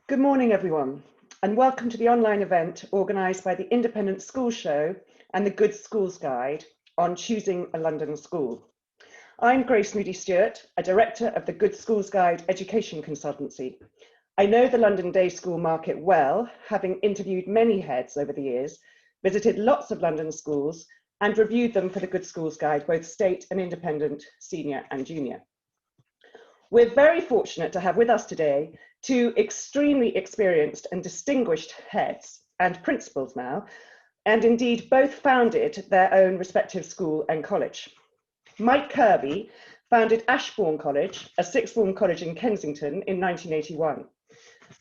Good morning, everyone, and welcome to the online event organised by the Independent School Show and the Good Schools Guide on choosing a London school. I'm Grace Moody-Stuart, a director of the Good Schools Guide education consultancy. I know the London day school market well, having interviewed many heads over the years, visited lots of London schools and reviewed them for the Good Schools Guide, both state and independent, senior and junior. We're very fortunate to have with us today two extremely experienced and distinguished heads and principals now, and indeed both founded their own respective school and college. Mike Kirby founded Ashbourne College, a sixth form college in Kensington in 1981.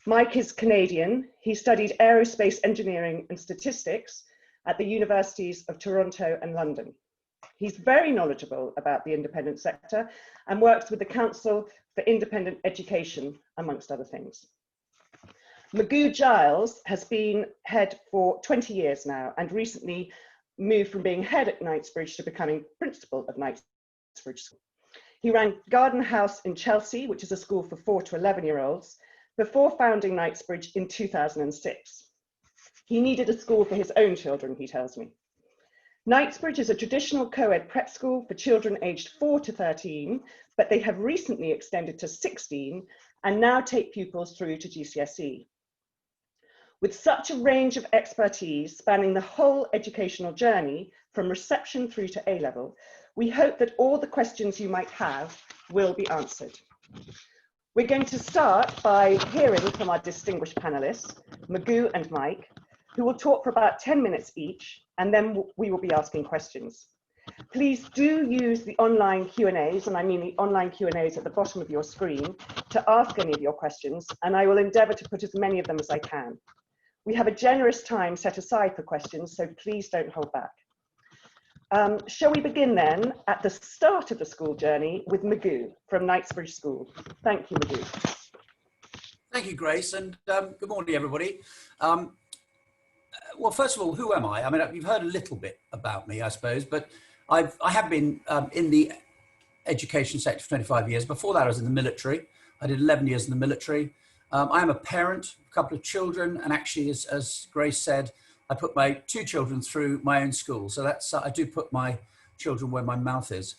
Mike is Canadian. He studied aerospace engineering and statistics at the universities of Toronto and London. He's very knowledgeable about the independent sector and works with the Council for Independent Education, amongst other things. Magoo Giles has been head for 20 years now and recently moved from being head at Knightsbridge to becoming principal of Knightsbridge School. He ran Garden House in Chelsea, which is a school for 4 to 11-year-olds, before founding Knightsbridge in 2006. He needed a school for his own children, he tells me. Knightsbridge is a traditional co-ed prep school for children aged 4 to 13, but they have recently extended to 16 and now take pupils through to GCSE. With such a range of expertise spanning the whole educational journey, from reception through to A-level, we hope that all the questions you might have will be answered. We're going to start by hearing from our distinguished panellists, Magoo and Mike, who will talk for about 10 minutes each, and then we will be asking questions. Please do use the online Q&As, and I mean the online Q&As at the bottom of your screen, to ask any of your questions, and I will endeavour to put as many of them as I can. We have a generous time set aside for questions, so please don't hold back. Shall we begin then at the start of the school journey with Magoo from Knightsbridge School? Thank you, Magoo. Thank you, Grace, and good morning, everybody. Well, first of all, who am I? I mean, you've heard a little bit about me, I suppose, but I have been in the education sector for 25 years. Before that, I was in the military. I did 11 years in the military. I am a parent, a couple of children, and actually, as Grace said, I put my 2 children through my own school. So that's I do put my children where my mouth is.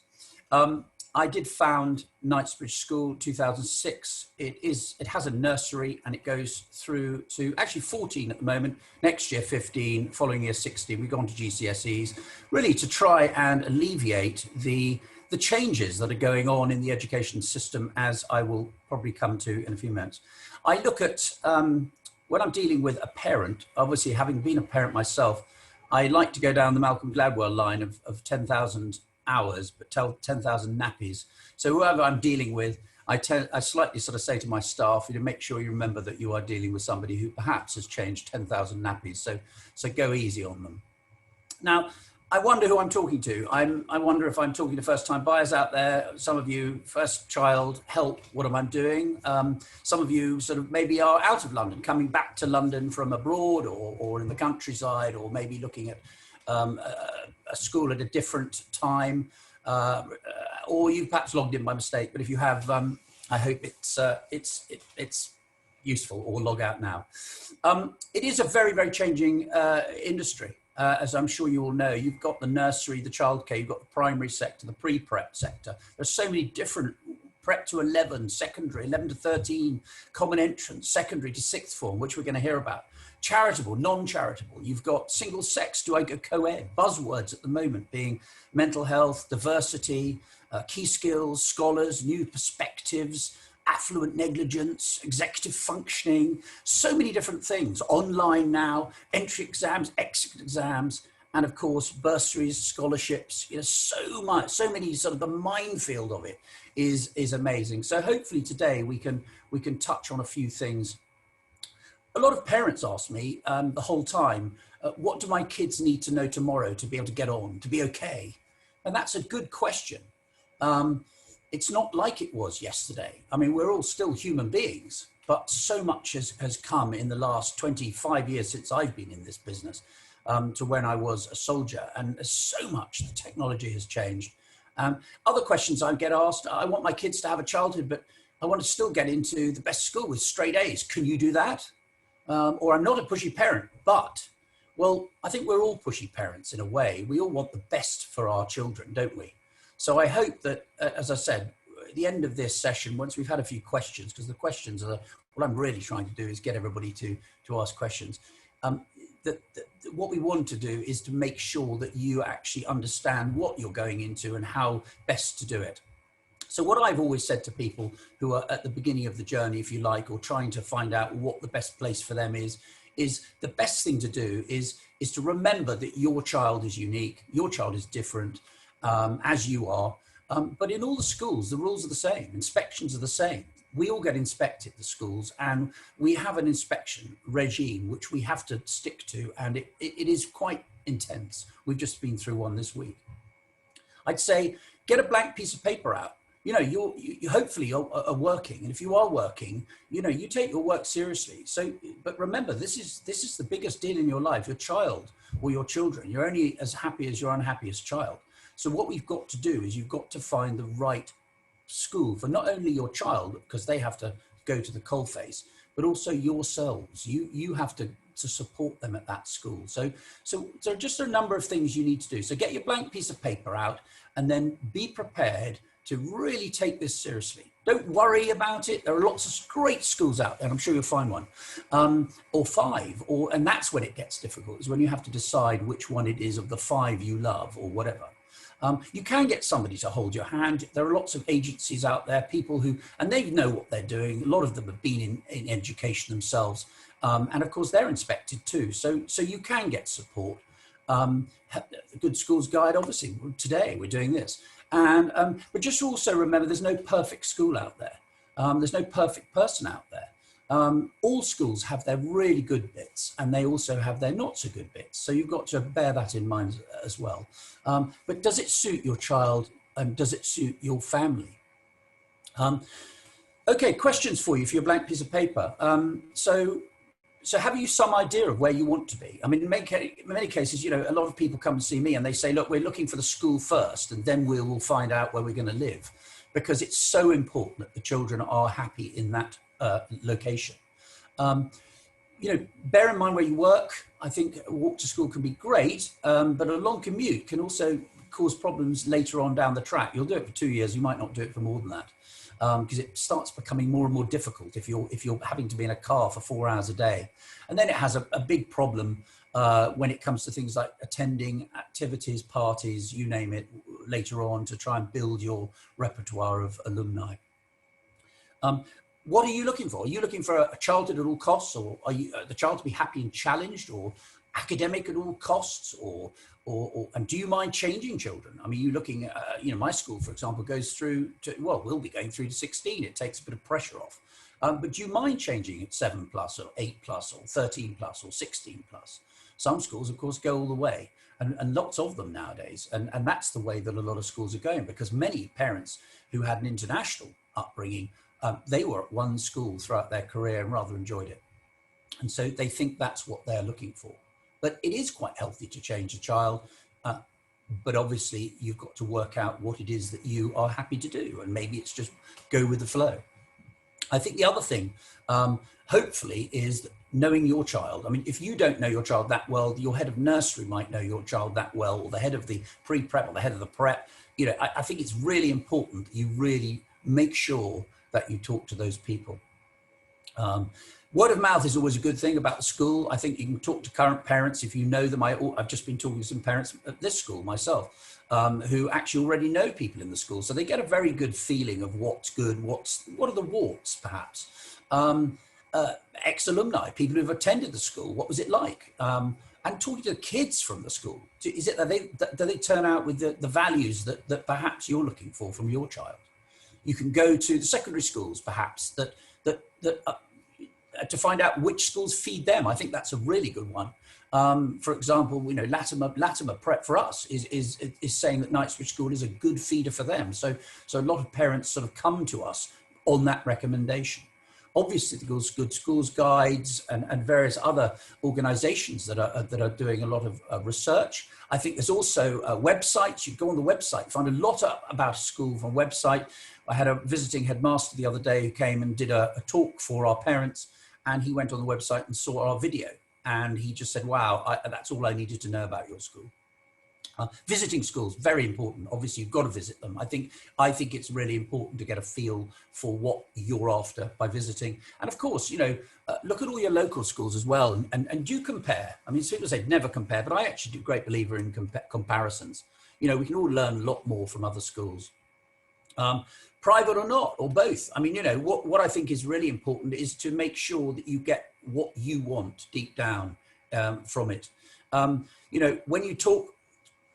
I did found Knightsbridge School 2006. It has a nursery and it goes through to actually 14 at the moment. Next year 15, following year 16. We've gone to GCSEs, really to try and alleviate the changes that are going on in the education system, as I will probably come to in a few minutes. I look at when I'm dealing with a parent, obviously having been a parent myself, I like to go down the Malcolm Gladwell line of 10,000 hours, but tell 10,000 nappies. So whoever I'm dealing with, I slightly sort of say to my staff, make sure you remember that you are dealing with somebody who perhaps has changed 10,000 nappies. So go easy on them. Now, I wonder who I'm talking to. I wonder if I'm talking to first-time buyers out there. Some of you, first child, help, what am I doing? Some of you sort of maybe are out of London, coming back to London from abroad or in the countryside, or maybe looking at a school at a different time, or you perhaps logged in by mistake. But if you have, I hope it's useful, or log out now. It is a very, very changing industry. As I'm sure you all know, you've got the nursery, the childcare, you've got the primary sector, the pre-prep sector. There's so many different, prep to 11, secondary, 11 to 13, common entrance, secondary to 6th form, which we're going to hear about. Charitable, non-charitable. You've got single sex, do I go co-ed? Buzzwords at the moment being mental health, diversity, key skills, scholars, new perspectives, affluent negligence, executive functioning, so many different things. Online now, entry exams, exit exams, and of course, bursaries, scholarships, so much, so many, sort of the minefield of it is amazing. So hopefully today we can touch on a few things. A lot of parents ask me the whole time, what do my kids need to know tomorrow to be able to get on, to be okay? And that's a good question. It's not like it was yesterday. I mean, we're all still human beings, but so much has come in the last 25 years since I've been in this business to when I was a soldier. And so much the technology has changed. Other questions I get asked, I want my kids to have a childhood, but I want to still get into the best school with straight A's. Can you do that? Or I'm not a pushy parent, but, well, I think we're all pushy parents in a way. We all want the best for our children, don't we? So I hope that, as I said, at the end of this session, once we've had a few questions, because the questions are, what I'm really trying to do is get everybody to ask questions. What we want to do is to make sure that you actually understand what you're going into and how best to do it. So what I've always said to people who are at the beginning of the journey, if you like, or trying to find out what the best place for them is the best thing to do is to remember that your child is unique, your child is different, as you are. But in all the schools, the rules are the same, inspections are the same. We all get inspected, the schools, and we have an inspection regime which we have to stick to, and it is quite intense. We've just been through one this week. I'd say get a blank piece of paper out. You know, you hopefully are working, and if you are working, you know, you take your work seriously. So, but remember, this is the biggest deal in your life, your child or your children. You're only as happy as your unhappiest child. So what we've got to do is you've got to find the right school for not only your child, because they have to go to the coalface, but also yourselves. You have to support them at that school. So there are just a number of things you need to do. So get your blank piece of paper out and then be prepared to really take this seriously. Don't worry about it. There are lots of great schools out there, and I'm sure you'll find one, or five, and that's when it gets difficult, is when you have to decide which one it is of the five you love or whatever. You can get somebody to hold your hand. There are lots of agencies out there, people who, and they know what they're doing. A lot of them have been in education themselves. And of course, they're inspected too. So you can get support. The Good Schools Guide, obviously, today we're doing this. And but just also remember, there's no perfect school out there. There's no perfect person out there. All schools have their really good bits, and they also have their not so good bits. So you've got to bear that in mind as well. But does it suit your child, and does it suit your family? Okay, questions for you for your blank piece of paper. So have you some idea of where you want to be? I mean, in many cases, you know, a lot of people come and see me and they say, look, we're looking for the school first, and then we'll find out where we're going to live, because it's so important that the children are happy in that location. You know, bear in mind where you work. I think a walk to school can be great, but a long commute can also cause problems later on down the track. You'll do it for 2 years. You might not do it for more than that, because it starts becoming more and more difficult if you're having to be in a car for 4 hours a day. And then it has a big problem when it comes to things like attending activities, parties, you name it, later on, to try and build your repertoire of alumni. What are you looking for? Are you looking for a childhood at all costs, or are you the child to be happy and challenged, or academic at all costs, or and do you mind changing children? I mean, you looking at, you know, my school, for example, goes through to, well, we'll be going through to 16. It takes a bit of pressure off. But do you mind changing at 7+ or 8+ or 13+ or 16+? Some schools, of course, go all the way, and lots of them nowadays. And that's the way that a lot of schools are going, because many parents who had an international upbringing, they were at one school throughout their career and rather enjoyed it. And so they think that's what they're looking for. But it is quite healthy to change a child. But obviously, you've got to work out what it is that you are happy to do. And maybe it's just go with the flow. I think the other thing, hopefully, is knowing your child. I mean, if you don't know your child that well, your head of nursery might know your child that well, or the head of the pre-prep or the head of the prep. You know, I think it's really important that you really make sure that you talk to those people. Word of mouth is always a good thing about the school. I think you can talk to current parents if you know them. I've just been talking to some parents at this school myself, who actually already know people in the school. So they get a very good feeling of what's good, what are the warts, perhaps. Ex-alumni, people who've attended the school, what was it like? And talking to the kids from the school. Is it that do they turn out with the values that perhaps you're looking for from your child? You can go to the secondary schools, perhaps, that to find out which schools feed them. I think that's a really good one. For example, you know, Latimer Prep for us is saying that Knightsbridge School is a good feeder for them. So a lot of parents sort of come to us on that recommendation. obviously the Good Schools Guides and various other organizations that are doing a lot of research. I think there's also websites. You go on the website, find a lot about a school from a website. I had a visiting headmaster the other day who came and did a talk for our parents, and he went on the website and saw our video, and he just said, wow, that's all I needed to know about your school. Visiting schools, very important. Obviously, you've got to visit them. I think it's really important to get a feel for what you're after by visiting. And of course, look at all your local schools as well, and do compare. I mean, people say never compare, but I actually do a great believer in comparisons. We can all learn a lot more from other schools. Private or not, or both. I mean, what I think is really important is to make sure that you get what you want deep down from it.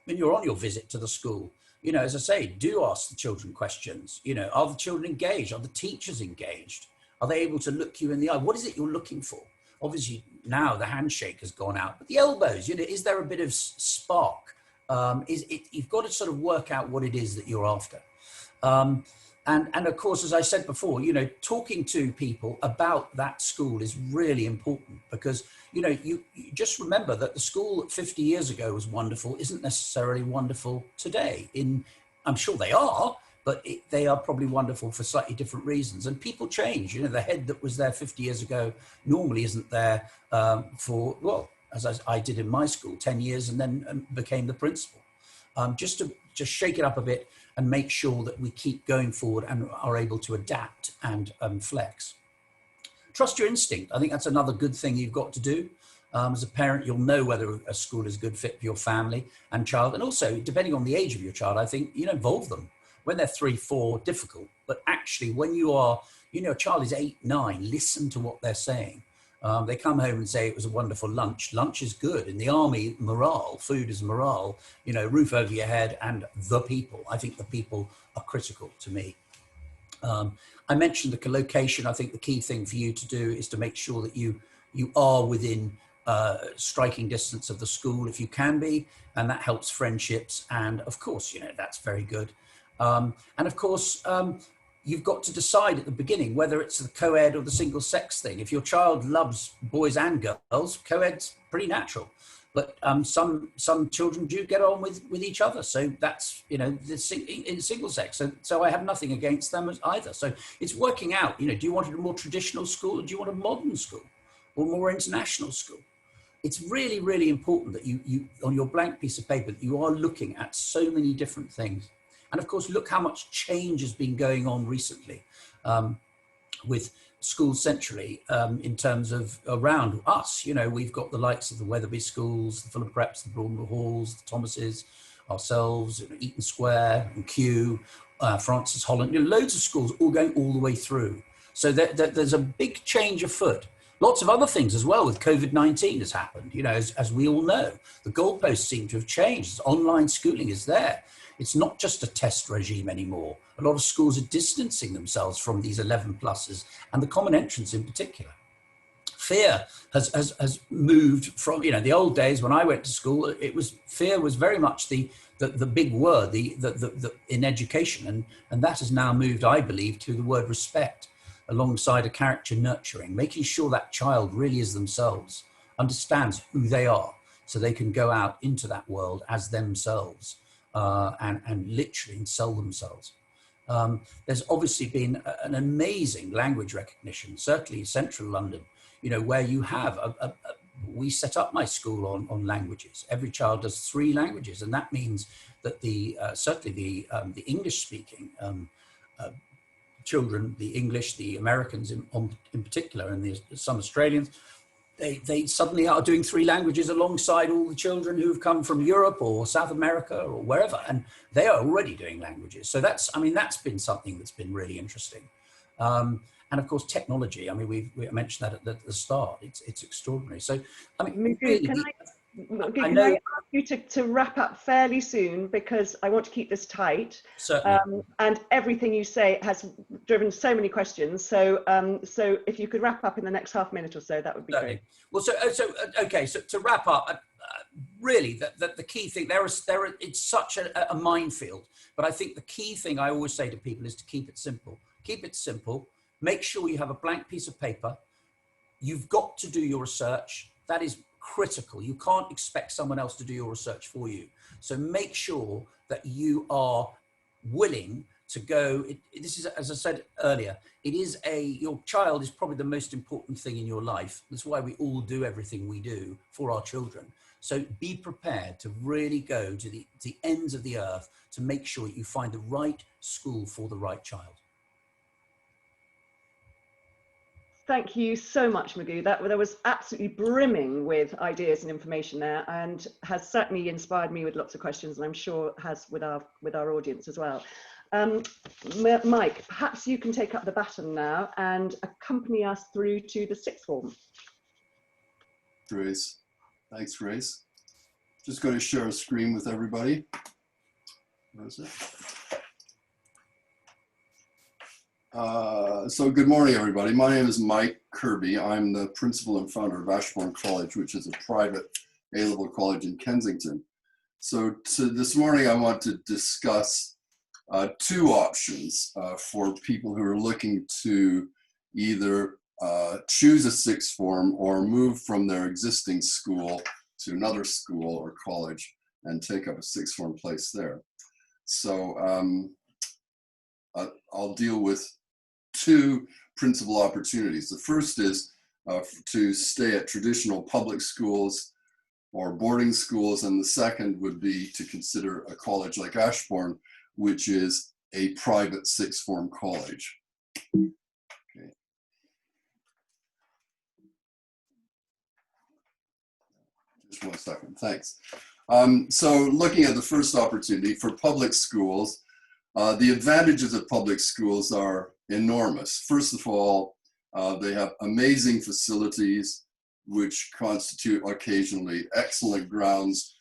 When you're on your visit to the school, as I say, do ask the children questions. Are the children engaged? Are the teachers engaged? Are they able to look you in the eye? What is it you're looking for? Obviously, now the handshake has gone out, but the elbows, is there a bit of spark? You've got to sort of work out what it is that you're after. And of course, as I said before, talking to people about that school is really important, because, you just remember that the school 50 years ago was wonderful isn't necessarily wonderful today. I'm sure they are, but they are probably wonderful for slightly different reasons. And people change. The head that was there 50 years ago normally isn't there as I did in my school, 10 years, and then became the principal. Just to shake it up a bit and make sure that we keep going forward and are able to adapt and flex. Trust your instinct. I think that's another good thing you've got to do. As a parent, you'll know whether a school is a good fit for your family and child. And also, depending on the age of your child, I think, involve them. When they're 3, 4, difficult. But actually, when you are, a child is 8, 9, listen to what they're saying. They come home and say it was a wonderful lunch. Lunch is good. In the army, morale, food is morale, roof over your head and the people. I think the people are critical to me. I mentioned the location. I think the key thing for you to do is to make sure that you are within striking distance of the school if you can be, and that helps friendships. And of course, that's very good. And of course, you've got to decide at the beginning whether it's the co-ed or the single sex thing. If your child loves boys and girls, co-ed's pretty natural. But some children do get on with each other. So that's, in single sex. So I have nothing against them either. So it's working out, do you want a more traditional school, or do you want a modern school or more international school? It's really, really important that you on your blank piece of paper, that you are looking at so many different things. And of course, look how much change has been going on recently with schools centrally in terms of around us. We've got the likes of the Wetherby schools, the Fulham Preps, the Broadmoor Halls, the Thomases, ourselves, Eaton Square and Kew, Francis Holland, loads of schools all going all the way through. So there's a big change afoot. Lots of other things as well with COVID-19 has happened. As we all know, the goalposts seem to have changed. Online schooling is there. It's not just a test regime anymore. A lot of schools are distancing themselves from these 11 pluses and the common entrance in particular. Fear has moved from, the old days when I went to school, fear was very much the big word, the in education. And that has now moved, I believe, to the word respect, alongside a character nurturing, making sure that child really is themselves, understands who they are, so they can go out into that world as themselves. And literally sell themselves. There's obviously been an amazing language recognition, certainly in central London, where you have, we set up my school on languages. Every child does 3 languages, and that means that certainly the English-speaking children, the English, the Americans in particular, and some Australians, they suddenly are doing 3 languages alongside all the children who've come from Europe or South America or wherever, and they are already doing languages. So that's been something that's been really interesting. And of course, technology. We mentioned that at the start. It's extraordinary. So really, can I ask you to wrap up fairly soon, because I want to keep this tight. Certainly. And everything you say has driven so many questions. So if you could wrap up in the next half minute or so, that would be great. Well, so to wrap up, really, the key thing it's such a minefield. But I think the key thing I always say to people is to keep it simple. Keep it simple. make sure you have a blank piece of paper. You've got to do your research. That is critical. You can't expect someone else to do your research for you. So make sure that you are willing to go. This is, as I said earlier, your child is probably the most important thing in your life. That's why we all do everything we do for our children. So be prepared to really go to the ends of the earth to make sure you find the right school for the right child. Thank you so much, Magoo. That was absolutely brimming with ideas and information there, and has certainly inspired me with lots of questions, and I'm sure has with our audience as well. Mike, perhaps you can take up the baton now and accompany us through to the sixth form. Grace. Thanks, Grace. Just going to share a screen with everybody. Where is it? So good morning, everybody. My name is Mike Kirby. I'm the principal and founder of Ashbourne College, which is a private A-level college in Kensington. So this morning, I want to discuss two options for people who are looking to either choose a sixth form or move from their existing school to another school or college and take up a sixth form place there. So I'll deal with two principal opportunities. The first is to stay at traditional public schools or boarding schools, and the second would be to consider a college like Ashbourne, which is a private sixth form college. Okay. Just 1 second, thanks. So looking at the first opportunity for public schools, the advantages of public schools are enormous. First of all, they have amazing facilities, which constitute occasionally excellent grounds,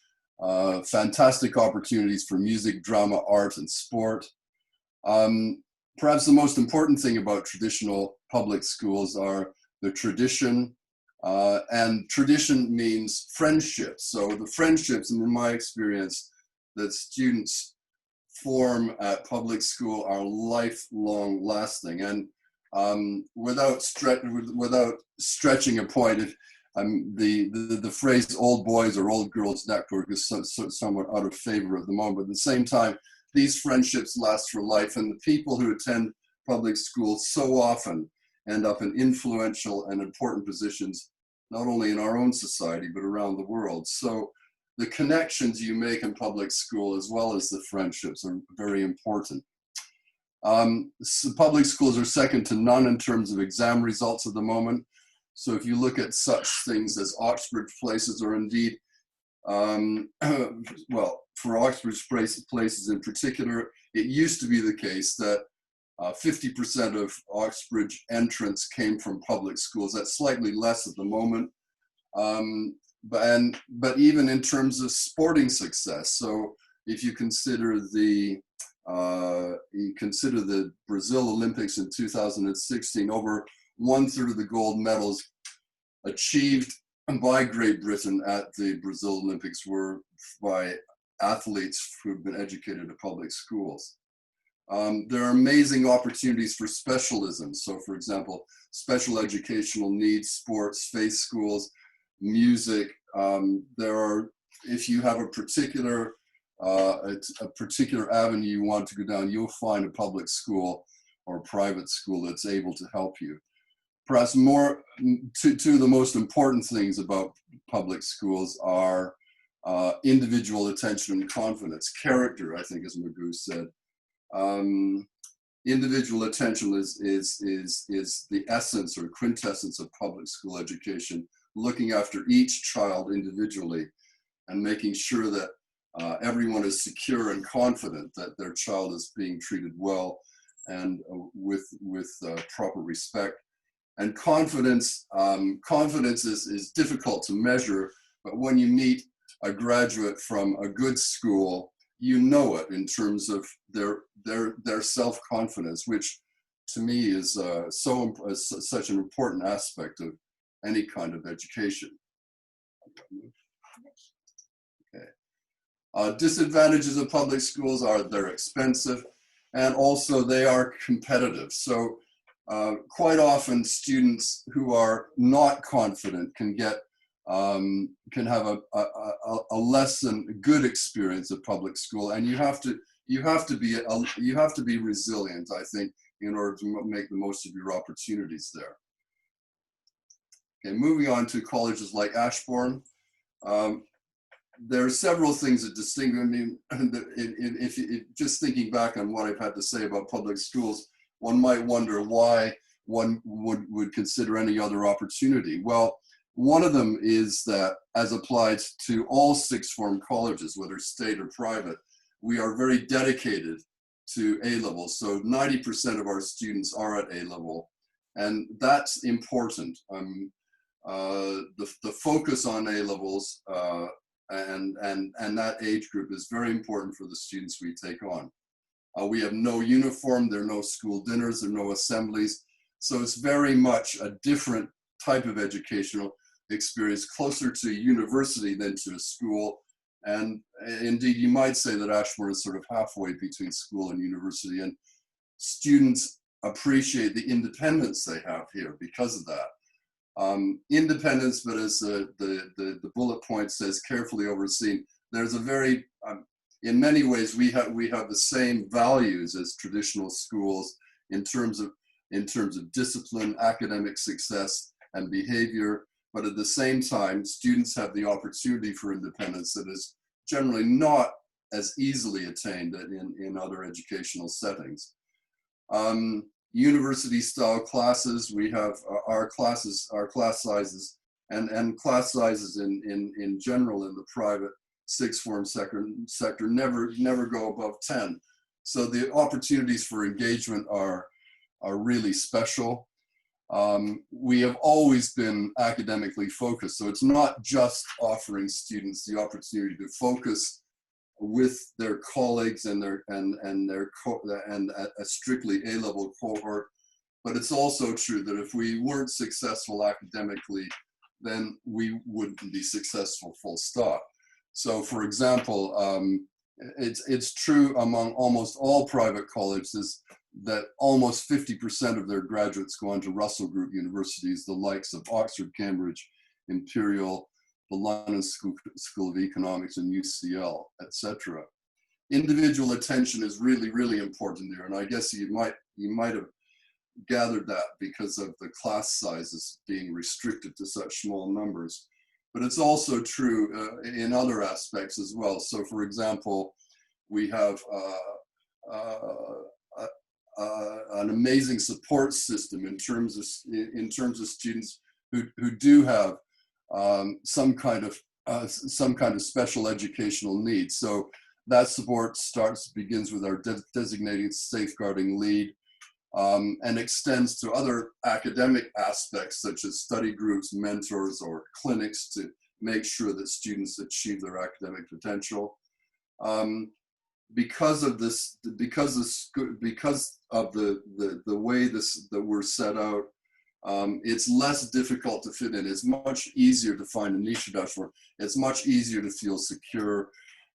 fantastic opportunities for music, drama, art, and sport. Perhaps the most important thing about traditional public schools are the tradition, and tradition means friendships. So the friendships, in my experience, that students form at public school are lifelong lasting. And without stretching a point, the phrase "old boys" or "old girls" network is somewhat out of favor at the moment. But at the same time, these friendships last for life, and the people who attend public schools so often end up in influential and important positions, not only in our own society, but around the world. So the connections you make in public school, as well as the friendships, are very important. So public schools are second to none in terms of exam results at the moment. So if you look at such things as Oxford places, or indeed, well, for Oxford places in particular, it used to be the case that 50% of Oxbridge entrants came from public schools. That's slightly less at the moment. But even in terms of sporting success, so if you consider the Brazil Olympics in 2016, over 1/3 of the gold medals achieved by Great Britain at the Brazil Olympics were by athletes who've been educated at public schools. There are amazing opportunities for specialism. So for example, special educational needs, sports, faith schools, music. There are, if you have a particular avenue you want to go down, you'll find a public school or private school that's able to help you. Perhaps two of the most important things about public schools are individual attention and confidence. Character, I think, as Magoo said. Individual attention is the essence or quintessence of public school education, looking after each child individually and making sure that everyone is secure and confident that their child is being treated well and with proper respect. And confidence is difficult to measure, but when you meet a graduate from a good school, you know it in terms of their self-confidence, which to me is such an important aspect of any kind of education. Okay. Disadvantages of public schools are they're expensive, and also they are competitive. So quite often students who are not confident can get can have a less than good experience at public school, and you have to be resilient, I think, in order to make the most of your opportunities there. Okay, moving on to colleges like Ashbourne. There are several things that distinguish me. If just thinking back on what I've had to say about public schools, one might wonder why one would consider any other opportunity. Well, one of them is that, as applied to all sixth form colleges, whether state or private, we are very dedicated to A-level. So 90% of our students are at A-level, and that's important. The focus on A-levels and that age group is very important for the students we take on. We have no uniform, there are no school dinners, there are no assemblies. So it's very much a different type of educational experience, closer to university than to a school. And indeed, you might say that Ashbourne is sort of halfway between school and university, and students appreciate the independence they have here because of that. Independence, but as the bullet point says, carefully overseen. There's a very, in many ways, we have the same values as traditional schools in terms of discipline, academic success, and behavior. But at the same time, students have the opportunity for independence that is generally not as easily attained in other educational settings. University-style classes, we have our class sizes, and class sizes in general in the private sixth form sector never go above 10. So the opportunities for engagement are really special. We have always been academically focused, so it's not just offering students the opportunity to focus with their colleagues and a strictly A-level cohort, but it's also true that if we weren't successful academically, then we wouldn't be successful, full stop. So, for example, it's true among almost all private colleges that almost 50% of their graduates go on to Russell Group universities, the likes of Oxford, Cambridge, Imperial, the London School of Economics, and UCL, etc. Individual attention is really, really important there, and I guess you might have gathered that because of the class sizes being restricted to such small numbers. But it's also true in other aspects as well. So, for example, we have an amazing support system in terms of students who do have some kind of special educational needs. So that support begins with our designated safeguarding lead, and extends to other academic aspects such as study groups, mentors, or clinics to make sure that students achieve their academic potential. Because of this, because of the way that we're set out, it's less difficult to fit in. It's much easier to find a niche at Ashbourne. It's much easier to feel secure.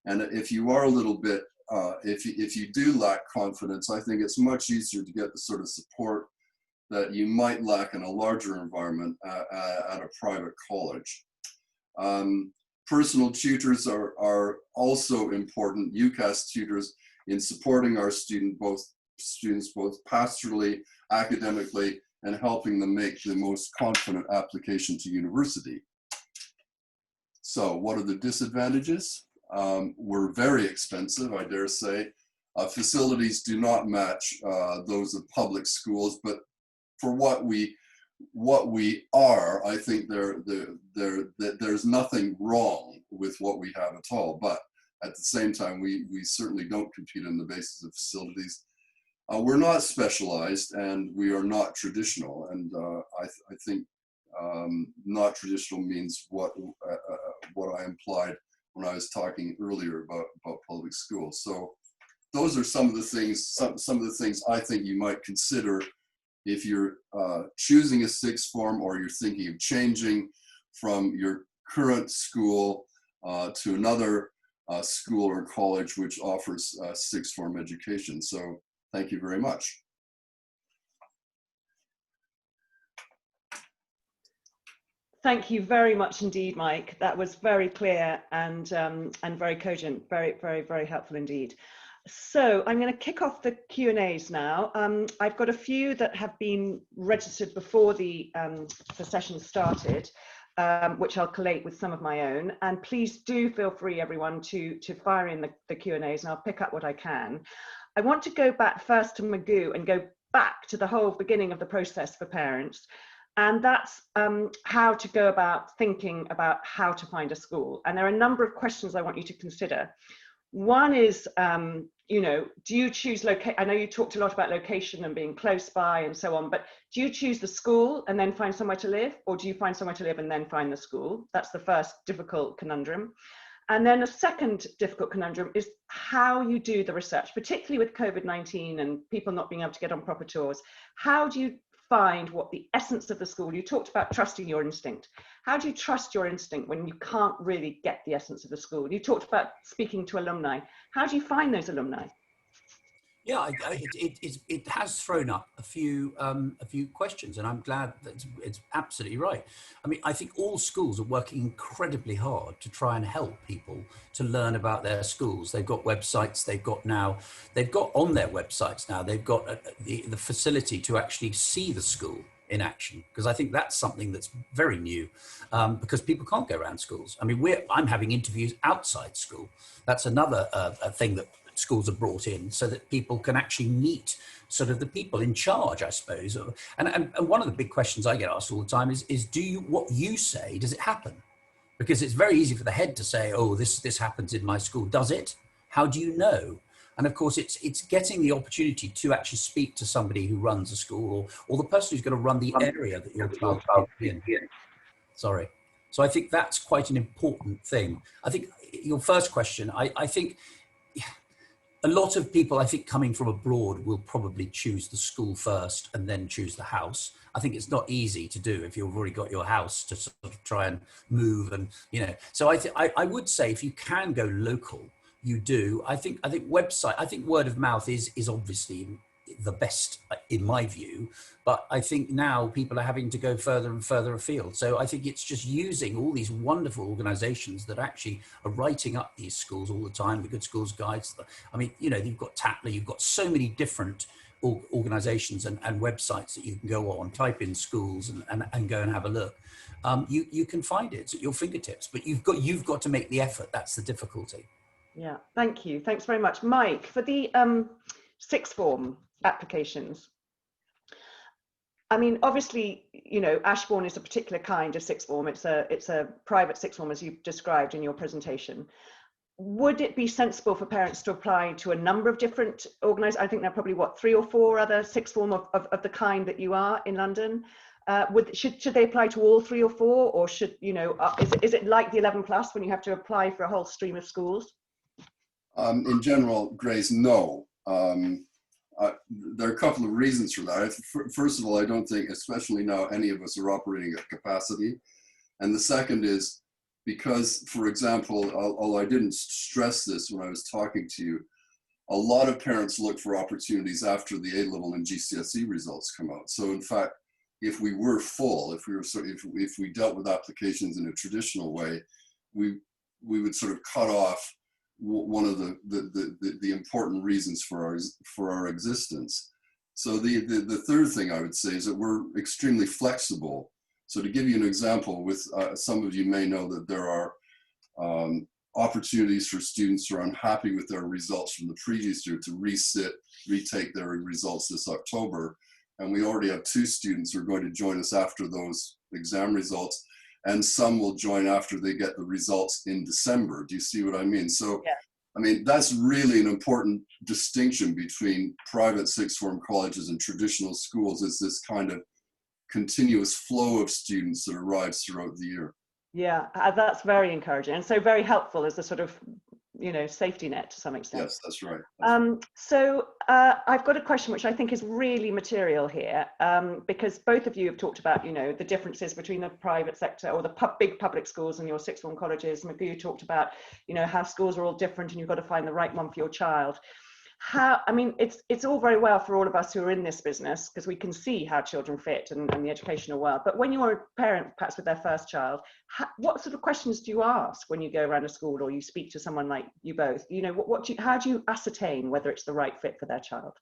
And if you are a little bit, if you do lack confidence, I think it's much easier to get the sort of support that you might lack in a larger environment at a private college. Personal tutors are also important, UCAS tutors, in supporting our students both pastorally, academically, and helping them make the most confident application to university. So what are the disadvantages? We're very expensive, I dare say. Facilities do not match those of public schools, but for what we are, I think there's nothing wrong with what we have at all. But at the same time, we certainly don't compete on the basis of facilities. We're not specialized, and we are not traditional. And I think not traditional means what I implied when I was talking earlier about public schools. So those are some of the things I think you might consider if you're choosing a sixth form, or you're thinking of changing from your current school to another school or college which offers sixth form education. So thank you very much. Thank you very much indeed, Mike. That was very clear and very cogent, very helpful indeed. So I'm going to kick off the Q&As now. I've got a few that have been registered before the session started, which I'll collate with some of my own. And please do feel free, everyone, to fire in the Q&As, and I'll pick up what I can. I want to go back first to Magoo and go back to the whole beginning of the process for parents. And that's how to go about thinking about how to find a school. And there are a number of questions I want you to consider. One is, you know, do you choose location? I know you talked a lot about location and being close by and so on, but do you choose the school and then find somewhere to live? Or do you find somewhere to live and then find the school? That's the first difficult conundrum. And then a second difficult conundrum is how you do the research, particularly with COVID-19 and people not being able to get on proper tours. How do you find what the essence of the school? You talked about trusting your instinct. How do you trust your instinct when you can't really get the essence of the school? You talked about speaking to alumni. How do you find those alumni? Yeah, it has thrown up a few questions, and I'm glad that it's absolutely right. I mean, I think all schools are working incredibly hard to try and help people to learn about their schools. They've got websites. They've got on their websites now. They've got the facility to actually see the school in action, because I think that's something that's very new, because people can't go around schools. I mean, I'm having interviews outside school. That's another thing that schools are brought in, so that people can actually meet sort of the people in charge, I suppose. And one of the big questions I get asked all the time is what you say, does it happen? Because it's very easy for the head to say, oh, this happens in my school. Does it? How do you know? And of course, it's getting the opportunity to actually speak to somebody who runs a school, or the person who's going to run the area that your child is in. Sorry. So I think that's quite an important thing. I think your first question, I think a lot of people, I think, coming from abroad will probably choose the school first and then choose the house. I think it's not easy to do if you've already got your house to sort of try and move, and So I would say if you can go local, you do. I think website. I think word of mouth is obviously the best in my view, but I think now people are having to go further and further afield. So I think it's just using all these wonderful organizations that actually are writing up these schools all the time, the Good Schools Guides. I mean, you've got Tatler, you've got so many different organizations and websites that you can go on, type in schools and go and have a look. You can find it. It's at your fingertips, but you've got to make the effort. That's the difficulty. Yeah, thank you. Thanks very much. Mike, for the sixth form applications, I mean, obviously, Ashbourne is a particular kind of sixth form. It's a private sixth form, as you've described in your presentation. Would it be sensible for parents to apply to a number of different organised? I think there are probably 3 or 4 other sixth form of the kind that you are in London. Should they apply to all 3 or 4, or should is it like the 11+ when you have to apply for a whole stream of schools? In general, Grace, no. There are a couple of reasons for that. First of all, I don't think, especially now, any of us are operating at capacity. And the second is because, for example, although I didn't stress this when I was talking to you, a lot of parents look for opportunities after the A-level and GCSE results come out. So in fact, if we were full, if we dealt with applications in a traditional way, we would sort of cut off one of the important reasons for our existence. So the third thing I would say is that we're extremely flexible. So to give you an example, with some of you may know that there are opportunities for students who are unhappy with their results from the previous year to retake their results this October. And we already have 2 students who are going to join us after those exam results, and some will join after they get the results in December. Do you see what I mean? So, yeah. I mean, that's really an important distinction between private sixth form colleges and traditional schools, is this kind of continuous flow of students that arrives throughout the year. Yeah, that's very encouraging, and so very helpful as a sort of, safety net to some extent. Yes, that's right. So I've got a question which I think is really material here, because both of you have talked about, the differences between the private sector or the big public schools and your sixth form colleges. Magoo talked about, how schools are all different and you've got to find the right one for your child. how, I mean, it's all very well for all of us who are in this business, because we can see how children fit and the educational world. But when you're a parent, perhaps with their first child, what sort of questions do you ask when you go around a school or you speak to someone like you both? You know, how do you ascertain whether it's the right fit for their child?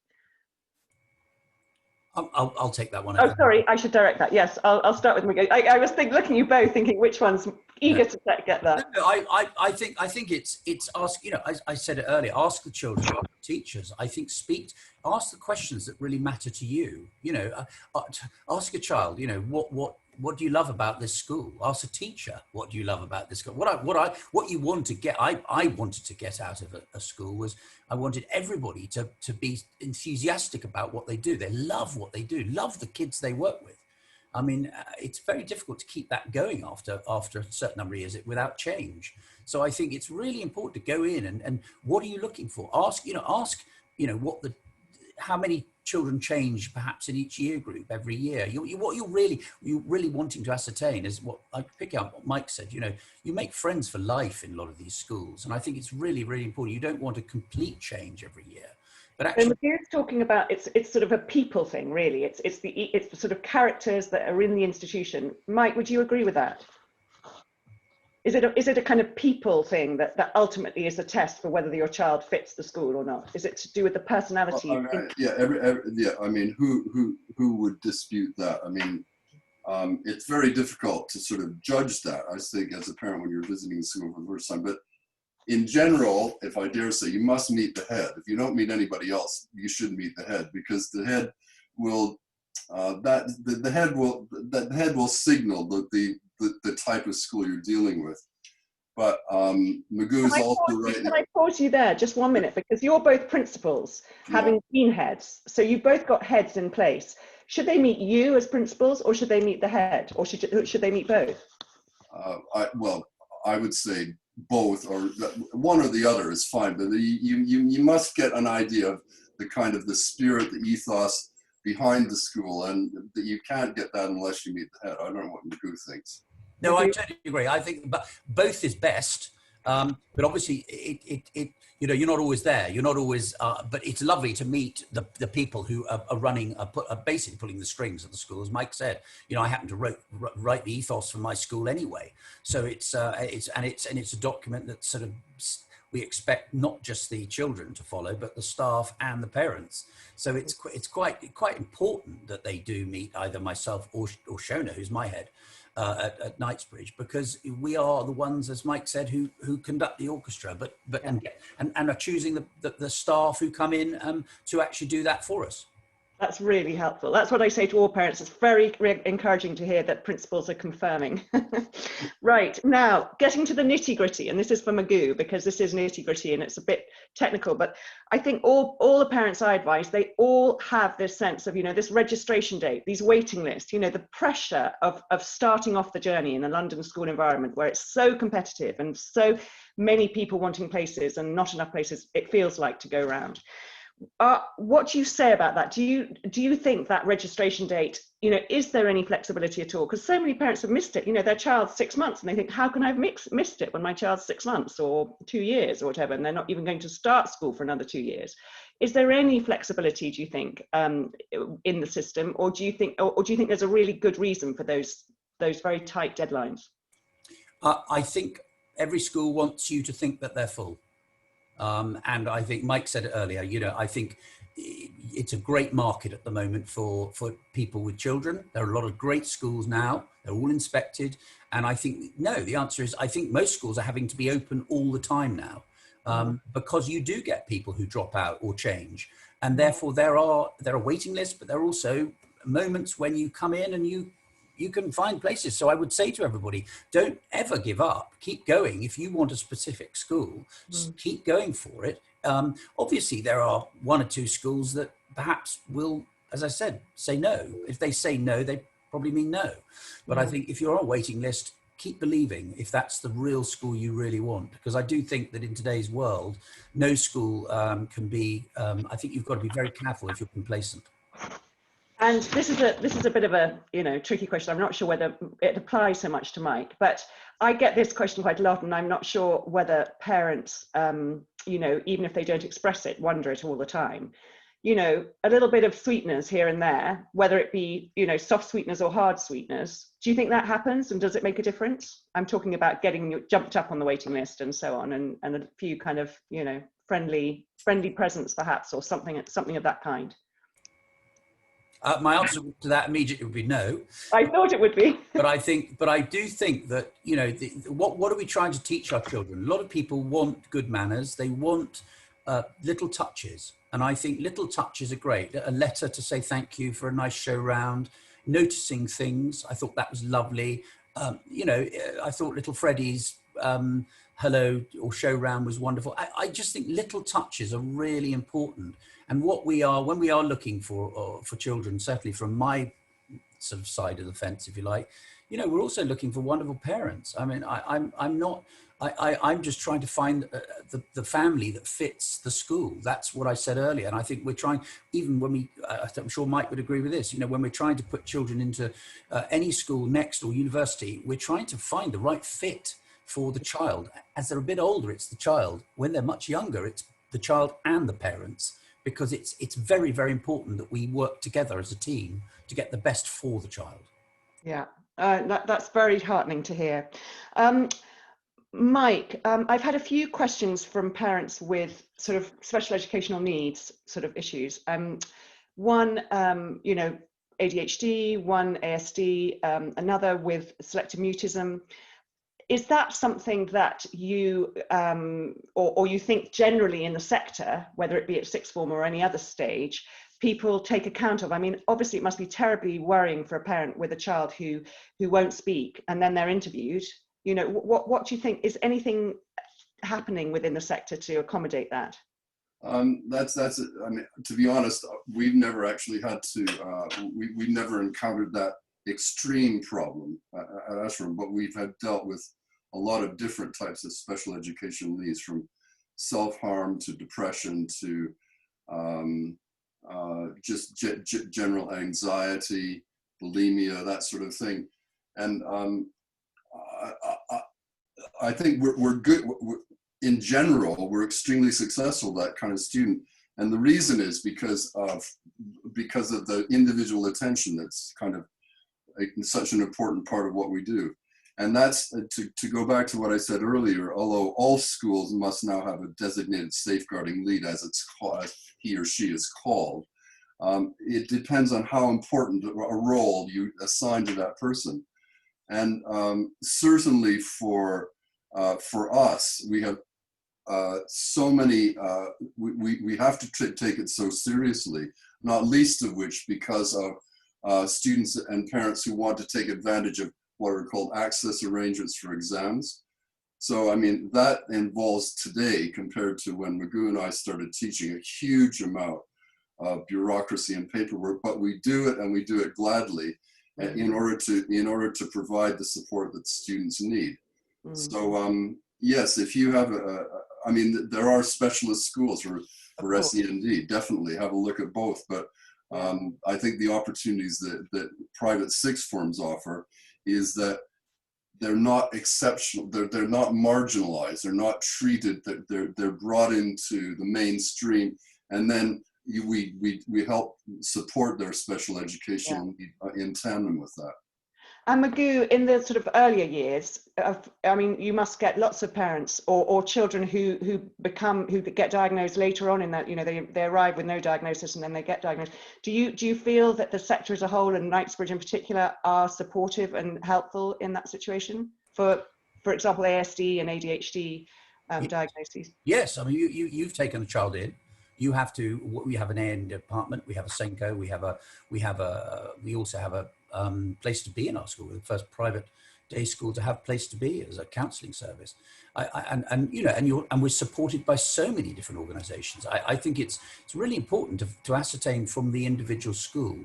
I'll take that one. Oh, sorry, I should direct that. Yes, I'll start with Magoo. I was looking at you both, thinking which one's eager to get that. No, I think it's ask, you know, I said it earlier, ask the children, ask the teachers. I think ask the questions that really matter to you. You know, ask a child, you know, what do you love about this school? Ask a teacher, what do you love about this school? What you want to get, I wanted to get out of a school was I wanted everybody to be enthusiastic about what they do. They love what they do, love the kids they work with. I mean, it's very difficult to keep that going after a certain number of years without change. So I think it's really important to go in and what are you looking for? Ask how many children change perhaps in each year group every year. What you're really wanting to ascertain is what I pick up what Mike said. You know, you make friends for life in a lot of these schools, and I think it's really, really important. You don't want a complete change every year. But actually, Magoo's talking about it's sort of a people thing, really. It's the sort of characters that are in the institution. Mike, would you agree with that? Is it a kind of people thing that ultimately is a test for whether your child fits the school or not? Is it to do with the personality? Yeah. I mean, who would dispute that? I mean, it's very difficult to sort of judge that, I think, as a parent when you're visiting the school for the first time. But in general, if I dare say, you must meet the head. If you don't meet anybody else, you should meet the head, because the head will the head will signal the type of school you're dealing with. But Magoo's also right. Can I pause you there just 1 minute, because you're both principals, having been heads, so you've both got heads in place. Should they meet you as principals, or should they meet the head, or should they meet both? I would say both, or one or the other is fine, but you must get an idea of the kind of the spirit, the ethos behind the school, and that you can't get that unless you meet the head. I don't know what Magoo thinks. No, I totally agree. I think both is best, but obviously you know, you're not always there. You're not always, but it's lovely to meet the people who are running, are basically pulling the strings of the school. As Mike said, you know, I happen to write the ethos for my school anyway. So it's a document that sort of we expect not just the children to follow, but the staff and the parents. So it's quite important that they do meet either myself or Shona, who's my head. At Knightsbridge, because we are the ones, as Mike said, who conduct the orchestra, and are choosing the staff who come in to actually do that for us. That's really helpful. That's what I say to all parents. It's very encouraging to hear that principals are confirming. Right, now getting to the nitty gritty, and this is for Magoo, because this is nitty gritty and it's a bit technical, but I think all the parents I advise, they all have this sense of, you know, this registration date, these waiting lists, you know, the pressure of starting off the journey in a London school environment where it's so competitive and so many people wanting places and not enough places, it feels like, to go around. What do you say about that? Do you think that registration date, you know, is there any flexibility at all? Because so many parents have missed it. You know, their child's 6 months and they think, how can I have missed it when my child's 6 months or 2 years or whatever, and they're not even going to start school for another 2 years? Is there any flexibility, do you think, in the system, or do you think there's a really good reason for those very tight deadlines? I think every school wants you to think that they're full. And I think Mike said it earlier, you know, I think it's a great market at the moment for people with children. There are a lot of great schools now. They're all inspected. And I think, no, the answer is, I think most schools are having to be open all the time now, because you do get people who drop out or change. And therefore there are waiting lists, but there are also moments when you come in and you can find places. So I would say to everybody, don't ever give up. Keep going. If you want a specific school, keep going for it. Obviously, there are 1 or 2 schools that perhaps will, as I said, say no. If they say no, they probably mean no. But I think if you're on a waiting list, keep believing if that's the real school you really want. Because I do think that in today's world, no school can be, I think you've got to be very careful if you're complacent. And this is a bit of a, you know, tricky question. I'm not sure whether it applies so much to Mike, but I get this question quite a lot, and I'm not sure whether parents you know, even if they don't express it, wonder it all the time. You know, a little bit of sweeteners here and there, whether it be, you know, soft sweeteners or hard sweeteners. Do you think that happens, and does it make a difference? I'm talking about getting you jumped up on the waiting list and so on, and a few kind of, you know, friendly presents perhaps, or something of that kind. My answer to that immediately would be no. I thought it would be. But I do think that, you know, what are we trying to teach our children? A lot of people want good manners. They want little touches. And I think little touches are great. A letter to say thank you for a nice show round, noticing things. I thought that was lovely. You know, I thought little Freddie's hello or show round was wonderful. I just think little touches are really important. And when we are looking for children, certainly from my sort of side of the fence, if you like, you know, we're also looking for wonderful parents. I mean, I'm just trying to find the family that fits the school. That's what I said earlier. And I think we're trying, even when I'm sure Mike would agree with this, you know, when we're trying to put children into any school next or university, we're trying to find the right fit for the child. As they're a bit older, it's the child. When they're much younger, it's the child and the parents, because it's very, very important that we work together as a team to get the best for the child. Yeah, that's very heartening to hear. Mike, I've had a few questions from parents with sort of special educational needs sort of issues. One, you know, ADHD, one ASD, another with selective mutism. Is that something that you, or you think generally in the sector, whether it be at sixth form or any other stage, people take account of? I mean, obviously it must be terribly worrying for a parent with a child who won't speak, and then they're interviewed. You know, what do you think? Is anything happening within the sector to accommodate that? I mean, to be honest, we've never actually had to, we've never encountered that extreme problem at Ashbourne, but we've had dealt with a lot of different types of special educational needs, from self-harm to depression to just general anxiety, bulimia, that sort of thing. And I think we're good. In general, we're extremely successful, that kind of student. And the reason is because of the individual attention that's kind of such an important part of what we do. And that's to go back to what I said earlier, although all schools must now have a designated safeguarding lead, as it's called, as he or she is called. It depends on how important a role you assign to that person. And certainly for us, we have so many, we have to take it so seriously, not least of which because of students and parents who want to take advantage of what are called access arrangements for exams. So, I mean, that involves today, compared to when Magoo and I started teaching, a huge amount of bureaucracy and paperwork, but we do it, and we do it gladly, in order to provide the support that students need. So, yes, if you have I mean, there are specialist schools for SEND, definitely have a look at both, but I think the opportunities that private sixth forms offer is that they're not exceptional, they're not marginalized, they're not treated, they're brought into the mainstream, and then we help support their special education in tandem with that. And Magoo, in the sort of earlier years, I mean, you must get lots of parents or children who get diagnosed later on in that, you know, they arrive with no diagnosis and then they get diagnosed. Do you feel that the sector as a whole, and Knightsbridge in particular, are supportive and helpful in that situation for example, ASD and ADHD diagnoses? Yes, I mean, you've taken a child in. We have an A&E department, we have a Senko, we also have a place to be in our school. We're the first private day school to have place to be as a counselling service. And we're supported by so many different organisations. I think it's really important to ascertain from the individual school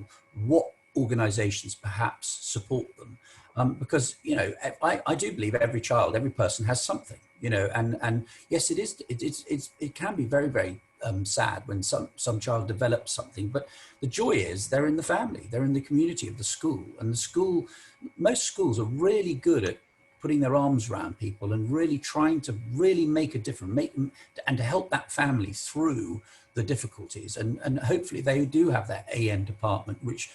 what organisations perhaps support them, because, you know, I do believe every child, every person has something, you know, and yes, it can be very, very sad when some child develops something, but the joy is they're in the family, they're in the community of the school, and most schools are really good at putting their arms around people and really trying to really make a difference, and to help that family through the difficulties. And hopefully they do have that AN department, which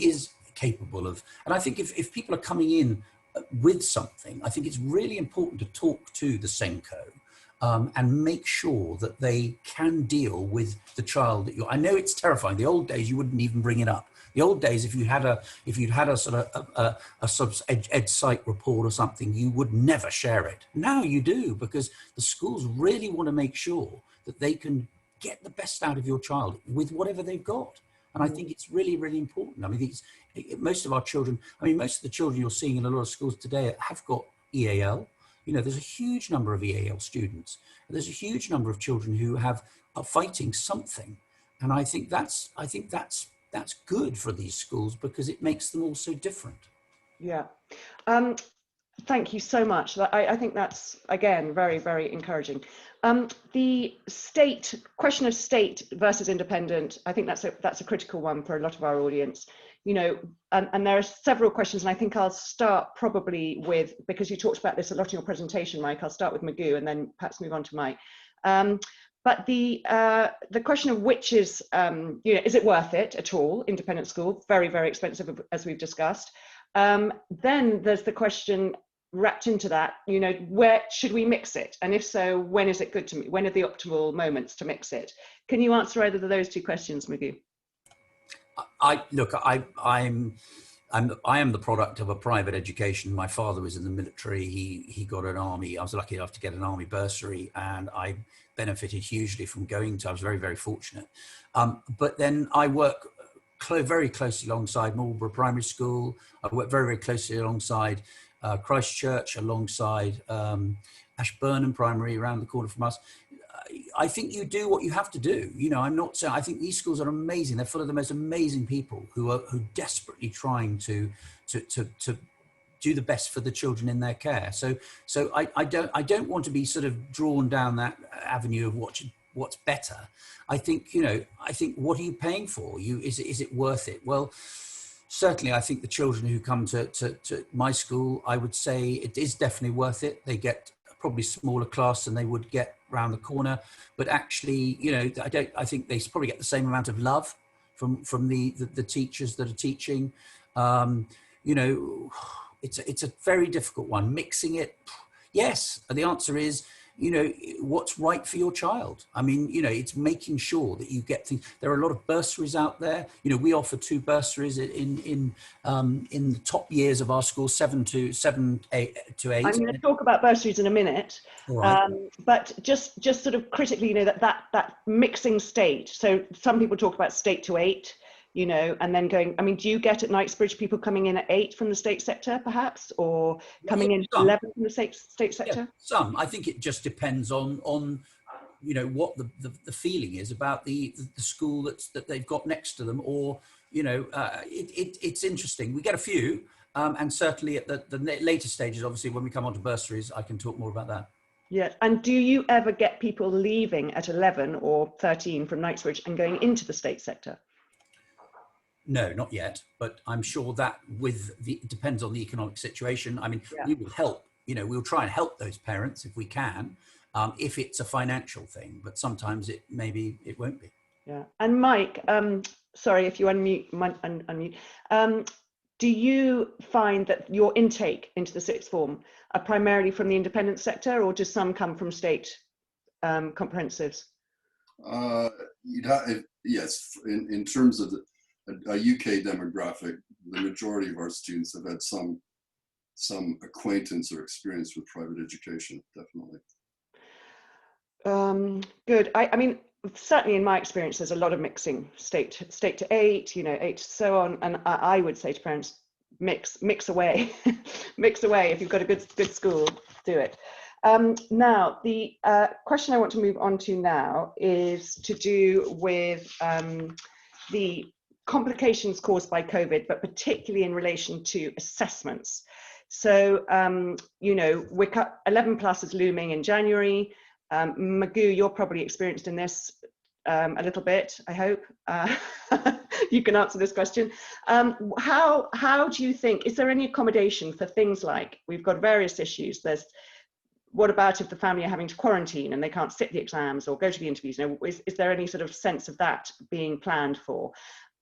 is capable of, and I think if people are coming in with something, I think it's really important to talk to the Senko and make sure that they can deal with the child that you're. I know it's terrifying. The old days you wouldn't even bring it up. The old days, if you'd had a sort of a subs ed site report or something, you would never share it. Now you do, because the schools really want to make sure that they can get the best out of your child with whatever they've got. And I think it's really, really important. I mean, most of our children, most of the children you're seeing in a lot of schools today have got EAL. You know, there's a huge number of EAL students. There's a huge number of children who are fighting something. And I think that's good for these schools, because it makes them all so different. Yeah. Thank you so much. I think that's, again, very, very encouraging. The question of state versus independent, I think that's a critical one for a lot of our audience. You know, and there are several questions, and I think I'll start probably with, because you talked about this a lot in your presentation, Mike, I'll start with Magoo and then perhaps move on to Mike. But the question of which is, is it worth it at all? Independent school, very, very expensive, as we've discussed. Then there's the question wrapped into that, you know, where should we mix it? And if so, when is it good to me? When are the optimal moments to mix it? Can you answer either of those two questions, Magoo? I am the product of a private education. My father was in the military. He got an army. I was lucky enough to get an army bursary, and I benefited hugely from going to. I was very, very fortunate. But then I work very closely alongside Marlborough Primary School. I work very, very closely alongside Christchurch, alongside Ashbourne Primary around the corner from us. I think you do what you have to do. You know, I'm not saying, I think these schools are amazing. They're full of the most amazing people who are desperately trying to do the best for the children in their care. So I don't want to be sort of drawn down that avenue of what's better. I think, you know, what are you paying for? Is it worth it? Well, certainly I think the children who come to my school, I would say it is definitely worth it. They get probably smaller class than they would get around the corner, but actually, you know, I think they probably get the same amount of love from the teachers that are teaching. You know, it's a very difficult one. Mixing it, yes. And the answer is, you know, what's right for your child. I mean, you know, it's making sure that you get things. There are a lot of bursaries out there. You know, we offer 2 bursaries in the top years of our school, 7 to 8. I'm going to talk about bursaries in a minute. All right. But just sort of critically, you know, that mixing state. So some people talk about state to 8. You know, and then going, I mean, do you get at Knightsbridge people coming in at 8 from the state sector, perhaps, or coming in at 11 from the state sector? Yeah, some. I think it just depends on you know, what the feeling is about the school that they've got next to them, or, you know, it's interesting. We get a few, and certainly at the later stages, obviously, when we come on to bursaries, I can talk more about that. Yeah, and do you ever get people leaving at 11 or 13 from Knightsbridge and going into the state sector? No, not yet, but I'm sure that it depends on the economic situation. I mean, we will help, you know, we'll try and help those parents if we can, if it's a financial thing, but sometimes it won't be. Yeah. And Mike, sorry if you unmute. Do you find that your intake into the sixth form are primarily from the independent sector, or do some come from state comprehensives? Yes, in terms of a UK demographic, the majority of our students have had some acquaintance or experience with private education, definitely. Good. I mean, certainly in my experience, there's a lot of mixing, state to 8, you know, 8 to so on. And I would say to parents, mix away, mix away. If you've got a good school, do it. Now, the question I want to move on to now is to do with the complications caused by COVID, but particularly in relation to assessments. So, you know, 11 plus is looming in January. Magoo, you're probably experienced in this a little bit, I hope. you can answer this question. How do you think, is there any accommodation for things like, we've got various issues, what about if the family are having to quarantine and they can't sit the exams or go to the interviews? Is there any sort of sense of that being planned for?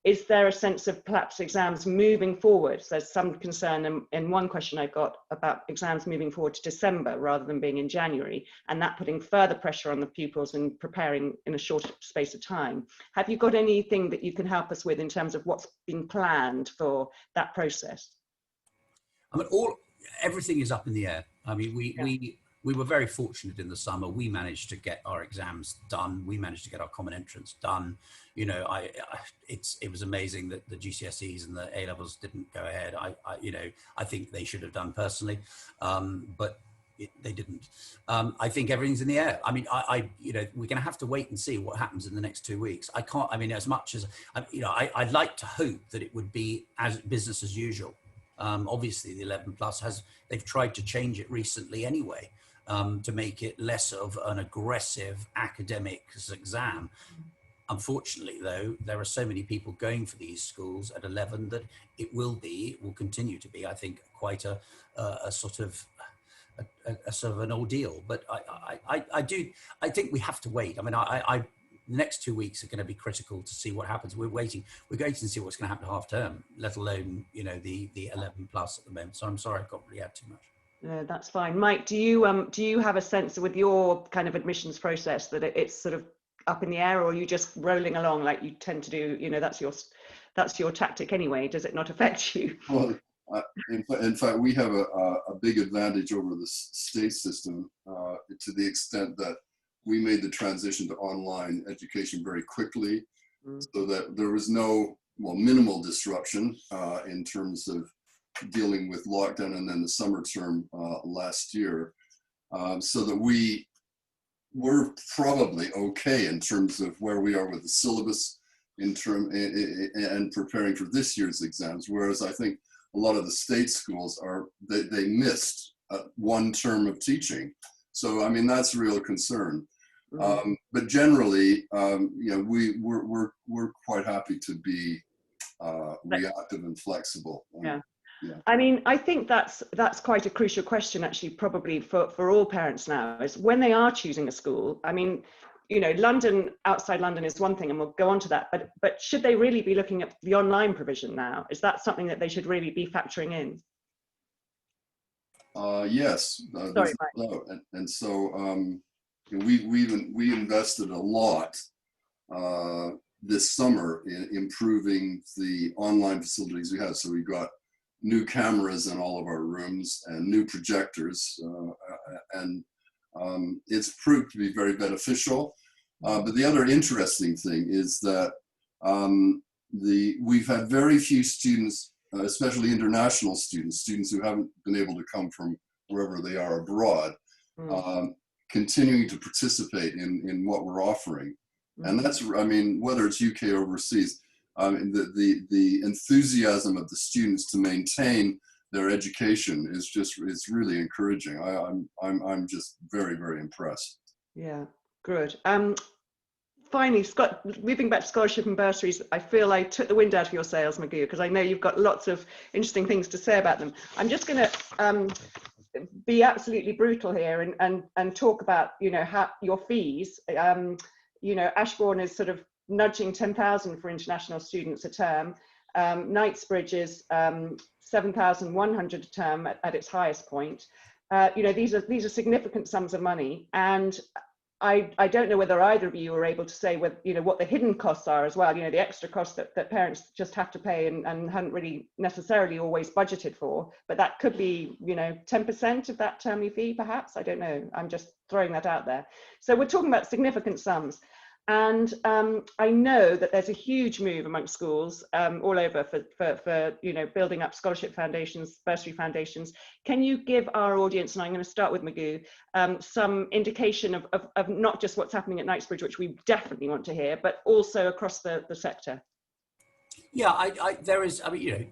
Is there a sense of perhaps exams moving forward? So there's some concern in one question I've got about exams moving forward to December rather than being in January, and that putting further pressure on the pupils and preparing in a shorter space of time. Have you got anything that you can help us with in terms of what's been planned for that process? I mean, everything is up in the air. I mean, we were very fortunate in the summer. We managed to get our exams done. We managed to get our common entrance done. You know, it was amazing that the GCSEs and the A levels didn't go ahead. I think they should have done personally, but they didn't. I think everything's in the air. I mean, we're going to have to wait and see what happens in the next 2 weeks. I can't. I mean, as much as I'd like to hope that it would be as business as usual. Obviously, the 11 plus they've tried to change it recently anyway. To make it less of an aggressive academic exam. Unfortunately, though, there are so many people going for these schools at 11 that it will continue to be, I think, quite a sort of an ordeal. But I think we have to wait. I mean, the next 2 weeks are going to be critical to see what happens. We're going to see what's going to happen half term, let alone, the 11 plus at the moment. So I'm sorry, I can't really add too much. No, that's fine. Mike, do you have a sense with your kind of admissions process that it's sort of up in the air, or are you just rolling along like you tend to do? That's your tactic anyway. Does it not affect you? Well, in fact, we have a big advantage over the state system to the extent that we made the transition to online education very quickly, so that there was minimal disruption in terms of dealing with lockdown and then the summer term last year, so that we're probably okay in terms of where we are with the syllabus and preparing for this year's exams. Whereas I think a lot of the state schools they missed one term of teaching. So I mean that's a real concern. But generally, we're quite happy to be reactive and flexible. Yeah. Yeah. I mean, I think that's quite a crucial question, actually, probably for all parents now, is when they are choosing a school. I mean, London, outside London is one thing, and we'll go on to that, but should they really be looking at the online provision now? Is that something that they should really be factoring in? Yes. Sorry, Mike. And so we invested a lot this summer in improving the online facilities we have. So we got new cameras in all of our rooms and new projectors, and it's proved to be very beneficial. But the other interesting thing is that we've had very few students, especially international students who haven't been able to come from wherever they are abroad, continuing to participate in what we're offering. And that's, I mean, whether it's UK or overseas, the enthusiasm of the students to maintain their education is really encouraging. I'm just very, very impressed. Yeah, good. Finally, Scott, moving back to scholarship and bursaries, I feel I took the wind out of your sails, Magoo, because I know you've got lots of interesting things to say about them. I'm just going to be absolutely brutal here and talk about how your fees. Ashbourne is sort of nudging 10,000 for international students a term. Knightsbridge is 7,100 a term at its highest point. These are significant sums of money, and I don't know whether either of you are able to say what the hidden costs are as well. The extra costs that parents just have to pay and hadn't really necessarily always budgeted for. But that could be 10% of that termly fee, perhaps. I don't know. I'm just throwing that out there. So we're talking about significant sums. And I know that there's a huge move among schools all over for building up scholarship foundations, bursary foundations. Can you give our audience, and I'm going to start with Magoo, some indication of not just what's happening at Knightsbridge, which we definitely want to hear, but also across the sector? Yeah, there is. I mean,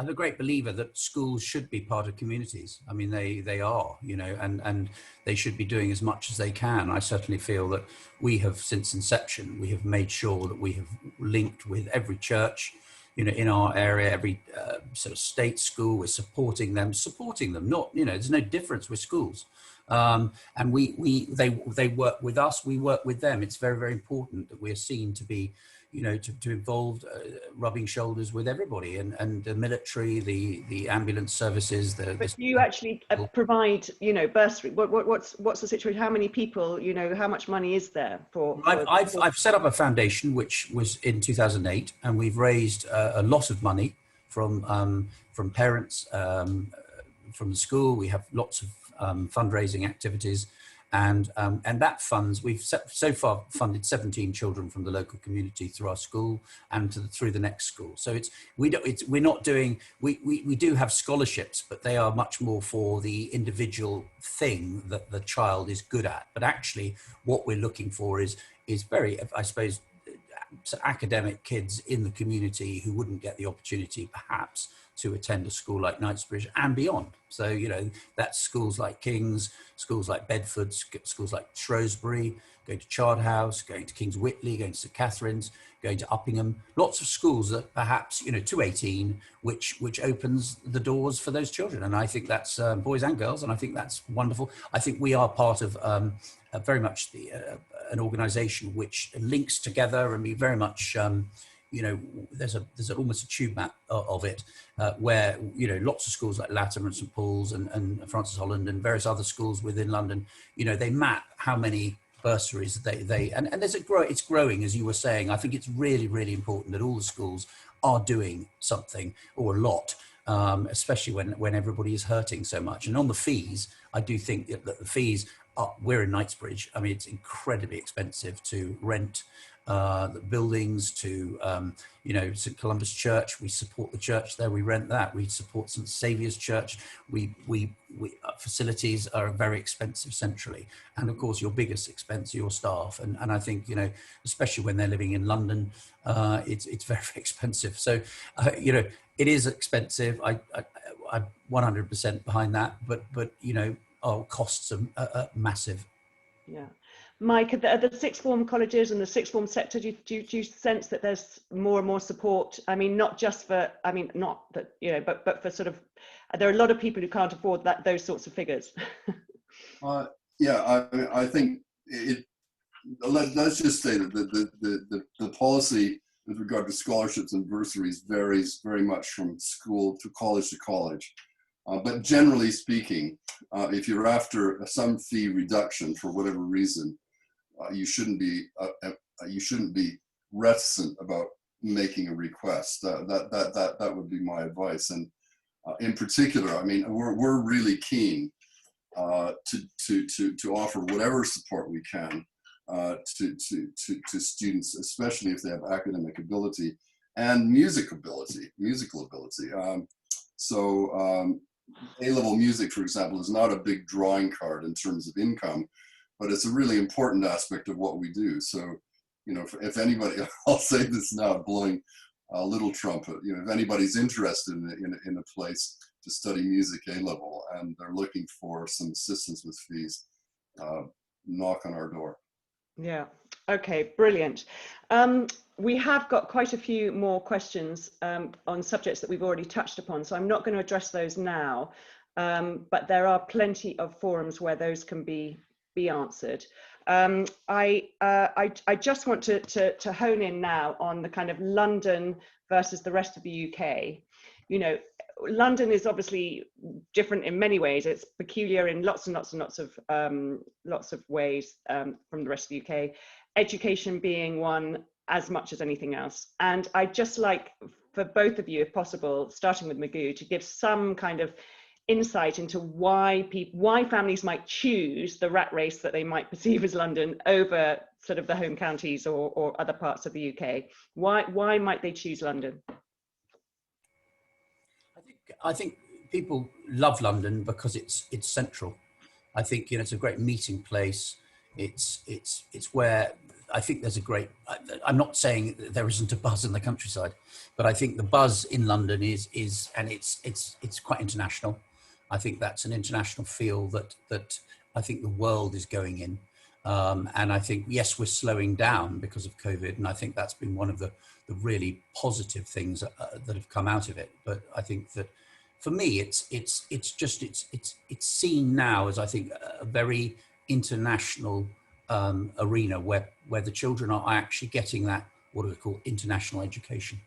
I'm a great believer that schools should be part of communities. I mean, they are, you know, and they should be doing as much as they can. I certainly feel that we have, since inception, we have made sure that we have linked with every church, you know, in our area, every sort of state school. We're supporting them. Not, you know, there's no difference with schools. And they work with us, we work with them. It's very, very important that we're seen to be, you know, to involve rubbing shoulders with everybody, and the military, the ambulance services. But do you actually provide, you know, bursary? What's the situation? How many people, you know, how much money is there for? I've set up a foundation which was in 2008, and we've raised a lot of money from parents, from the school. We have lots of fundraising activities, and that funds, we've so far funded 17 children from the local community through our school and through the next school. So we do have scholarships, but they are much more for the individual thing that the child is good at. But actually what we're looking for is very, I suppose, academic kids in the community who wouldn't get the opportunity perhaps to attend a school like Knightsbridge and beyond. So, you know, that's schools like King's, schools like Bedford, schools like Shrewsbury, going to Charterhouse, going to King's Whitley, going to St Catherine's, going to Uppingham, lots of schools that perhaps, you know, to 18, which opens the doors for those children. And I think that's boys and girls, and I think that's wonderful. I think we are part of very much an organisation which links together, and we very much, you know, there's almost a tube map of it, where, you know, lots of schools like Latham and St Paul's and Francis Holland and various other schools within London, you know, they map how many bursaries and it's growing, as you were saying. I think it's really, really important that all the schools are doing something, or a lot, especially when everybody is hurting so much. And on the fees, I do think that the fees we're in Knightsbridge. I mean, it's incredibly expensive to rent the buildings, to, you know, St Columba's Church. We support the church there. We rent that. We support St Saviour's Church. Facilities are very expensive centrally. And of course, your biggest expense are your staff. And I think, you know, especially when they're living in London, it's very expensive. So, you know, it is expensive. I'm 100% behind that. But you know, our costs are massive. Yeah. Mike, are the sixth form colleges and the sixth form sector, do you sense that there's more and more support? I mean, not just for, I mean, not that, you know, but for sort of, there are a lot of people who can't afford those sorts of figures. Yeah, I think let's just say that the policy with regard to scholarships and bursaries varies very much from school to college. But generally speaking, if you're after some fee reduction for whatever reason, you shouldn't be reticent about making a request. That would be my advice. And in particular, I mean, we're really keen to offer whatever support we can to students, especially if they have academic ability and musical ability. A-level music, for example, is not a big drawing card in terms of income, but it's a really important aspect of what we do. So, you know, if anybody, I'll say this now, blowing a little trumpet, you know, if anybody's interested in a place to study music A-level and they're looking for some assistance with fees, knock on our door. Yeah. Okay, brilliant. We have got quite a few more questions on subjects that we've already touched upon, so I'm not going to address those now, but there are plenty of forums where those can be answered. I just want to hone in now on the kind of London versus the rest of the UK. You know, London is obviously different in many ways. It's peculiar in lots and lots of ways from the rest of the UK. Education being one as much as anything else. And I'd just like for both of you, if possible, starting with Magoo, to give some kind of insight into why families might choose the rat race that they might perceive as London over sort of the home counties or other parts of the UK. Why might they choose London? I think people love London because it's central. I think, you know, it's a great meeting place. It's where I think there's a great, I'm not saying that there isn't a buzz in the countryside, but I think the buzz in London is and it's quite international. I think that's an international feel that I think the world is going in. And I think, yes, we're slowing down because of COVID. And I think that's been one of the really positive things that have come out of it. But I think that for me, it's seen now as, I think, a very international arena where the children are actually getting that, what do we call, international education.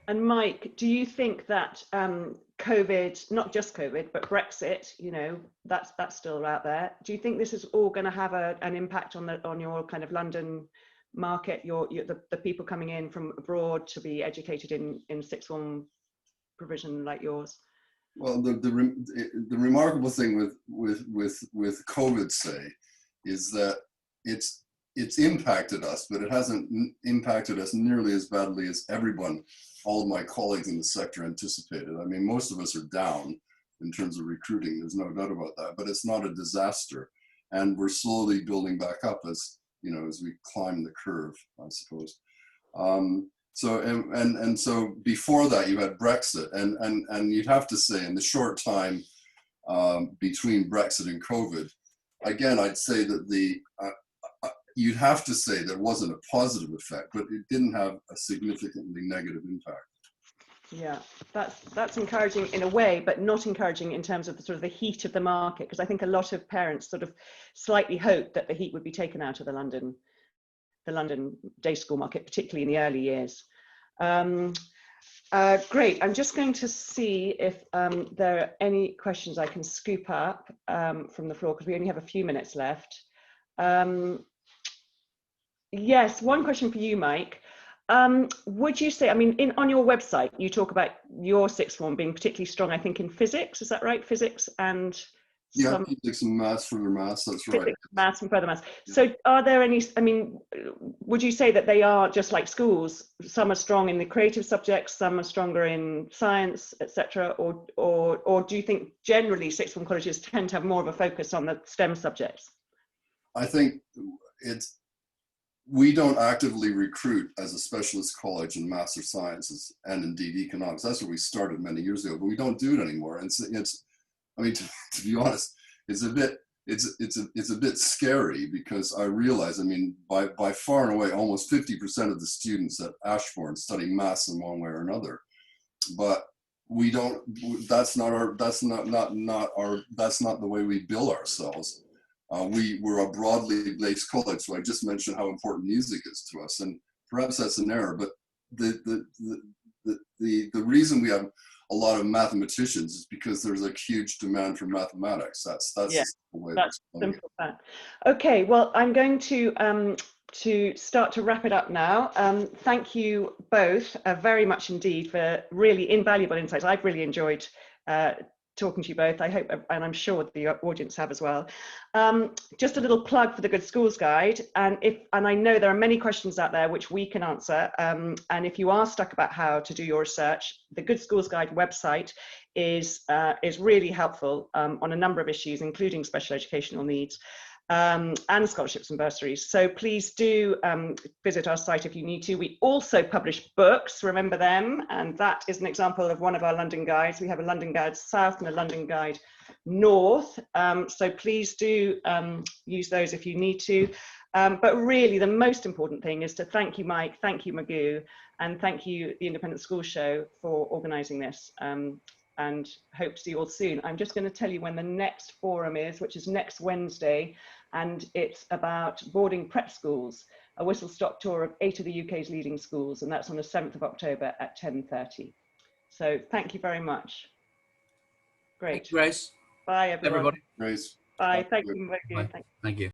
And Mike, do you think that COVID, not just COVID, but Brexit, you know, that's still out there. Do you think this is all going to have an impact on your kind of London market, the people coming in from abroad to be educated in sixth form provision like yours? Well, the remarkable thing with COVID, say, is that it's impacted us, but it hasn't impacted us nearly as badly as all of my colleagues in the sector anticipated. I mean, most of us are down in terms of recruiting, there's no doubt about that, but it's not a disaster. And we're slowly building back up as we climb the curve, I suppose. So before that you had Brexit, and you'd have to say in the short time between Brexit and COVID, again, I'd say that you'd have to say there wasn't a positive effect, but it didn't have a significantly negative impact. Yeah, that's encouraging in a way, but not encouraging in terms of the heat of the market, because I think a lot of parents sort of slightly hoped that the heat would be taken out of the London day school market, particularly in the early years. Great. I'm just going to see if there are any questions I can scoop up from the floor, because we only have a few minutes left. Yes, one question for you, Mike. Would you say, I mean, on your website, you talk about your sixth form being particularly strong, I think, in physics, is that right? Physics and physics and maths, further maths, that's right. Physics, maths and further maths. Yeah. So are there any, I mean, would you say that they are just like schools? Some are strong in the creative subjects, some are stronger in science, etc. Or do you think generally sixth form colleges tend to have more of a focus on the STEM subjects? I think we don't actively recruit as a specialist college in maths or sciences, and indeed economics. That's where we started many years ago, but we don't do it anymore. And it's I mean, to be honest, it's a bit scary, because I realize, I mean, by far and away, almost 50% of the students at Ashbourne study maths in one way or another. But we don't. That's not the way we bill ourselves. We're a broadly based college, so I just mentioned how important music is to us, and perhaps that's an error. But the reason we have a lot of mathematicians is because there's a huge demand for mathematics. That's yeah, the way that's simple fact. Okay, well, I'm going to start to wrap it up now. Thank you both very much indeed for really invaluable insights. I've really enjoyed talking to you both. I hope, and I'm sure the audience have as well. Just a little plug for the Good Schools Guide, and I know there are many questions out there which we can answer, and if you are stuck about how to do your research, the Good Schools Guide website is really helpful on a number of issues, including special educational needs and scholarships and bursaries. So please do visit our site if you need to. We also publish books, remember them, and that is an example of one of our London guides. We have a London Guide South and a London Guide North, so please do use those if you need to. But really the most important thing is to thank you, Mike, thank you, Magoo, and thank you, the Independent School Show, for organising this. And hope to see you all soon. I'm just going to tell you when the next forum is, which is next Wednesday, and it's about boarding prep schools, a whistle-stop tour of 8 of the UK's leading schools, and that's on the 7th of October at 10:30. So thank you very much. Great. Thank you, Grace. Bye, everyone. Everybody. Grace. Bye. Thank you, Magoo. Thank you.